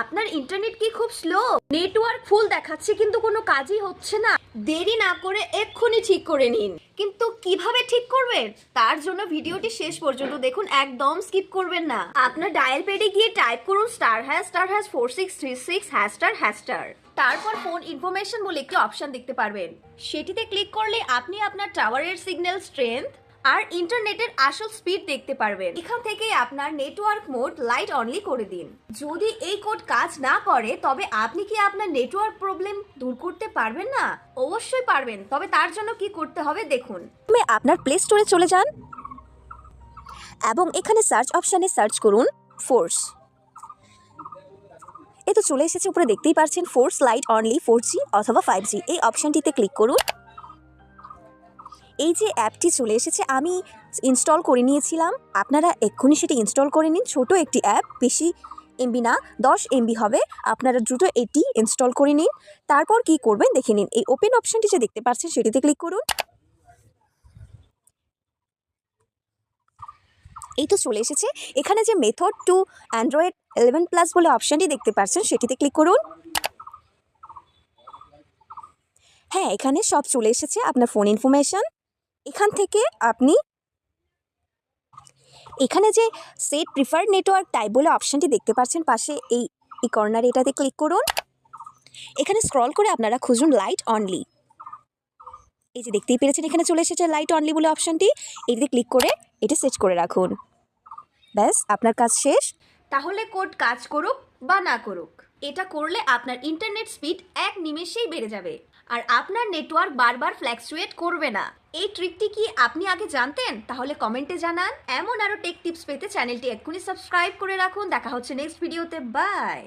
আপনার ইন্টারনেট কি খুব স্লো? নেটওয়ার্ক ফুল দেখাচ্ছে কিন্তু কোনো কাজই হচ্ছে না? দেরি না করে এক্ষুনি ঠিক করে নিন। কিন্তু কিভাবে ঠিক করবেন? তার জন্য ভিডিওটি শেষ পর্যন্ত দেখুন, একদম স্কিপ করবেন না। আপনার ডায়াল প্যাডে গিয়ে টাইপ করুন *#4636#*#। তারপর ফোন ইনফরমেশন বলে একটি অপশন দেখতে পারবেন। সেটিতে ক্লিক করলে আপনি আপনার টাওয়ারের সিগন্যাল স্ট্রেংথ আর ইন্টারনেটের আসল স্পিড দেখতে পারবেন। এখান থেকে আপনার নেটওয়ার্ক মোড লাইট অনলি করে দিন। যদি এই কোড কাজ না করে তবে আপনি কি আপনার নেটওয়ার্ক প্রবলেম দূর করতে পারবেন না? অবশ্যই পারবেন, তবে তার জন্য কি করতে হবে দেখুন। আপনার প্লে স্টোরে চলে যান এবং এখানে সার্চ অপশানে সার্চ করুন ফোর্স। এই তো চলে এসেছে, উপরে দেখতেই পাচ্ছেন ফোর্স লাইট অনলি 4G অথবা 5G। এই অপশানটিতে ক্লিক করুন। এই যে অ্যাপটি চলে এসেছে, আমি ইনস্টল করে নিয়েছিলাম। আপনারা এক্ষুনি সেটি ইনস্টল করে নিন। ছোট একটি অ্যাপ, বেশি এমবি না, 10 MB হবে। আপনারা দ্রুত এটি ইনস্টল করে নিন। তারপর কি করবেন দেখে নিন। এই ওপেন অপশানটি যে দেখতে পাচ্ছেন সেটিতে ক্লিক করুন। এই তো চলে এসেছে। এখানে যে মেথড টু অ্যান্ড্রয়েড 11+ বলে অপশানটি দেখতে পাচ্ছেন সেটিতে ক্লিক করুন। হ্যাঁ, এখানে সব চলে এসেছে, আপনার ফোন ইনফরমেশান। এখান থেকে আপনি এখানে যে সেট প্রিফার্ড নেটওয়ার্ক টাইপ বলে অপশানটি দেখতে পাচ্ছেন পাশে এই কর্নারে, এটাতে ক্লিক করুন। এখানে স্ক্রল করে আপনারা খুঁজুন লাইট অনলি। এই যে দেখতেই পেরেছেন এখানে চলে এসেছে লাইট অনলি বলে অপশানটি। এটিতে ক্লিক করে এটি সেট করে রাখুন। ব্যাস, আপনার কাজ শেষ। তাহলে কোড কাজ করুক বা না করুক, এটা করলে আপনার ইন্টারনেট স্পিড এক নিমেষেই বেড়ে যাবে আর আপনার নেটওয়ার্ক বারবার ফ্ল্যাকচুয়েট করবে না। এই ট্রিকটি কি আপনি আগে জানতেন? তাহলে কমেন্টে জানান। এমন আরো টেক টিপস পেতে চ্যানেলটি এক্ষুনি সাবস্ক্রাইব করে রাখুন। দেখা হচ্ছে নেক্সট ভিডিওতে। বাই।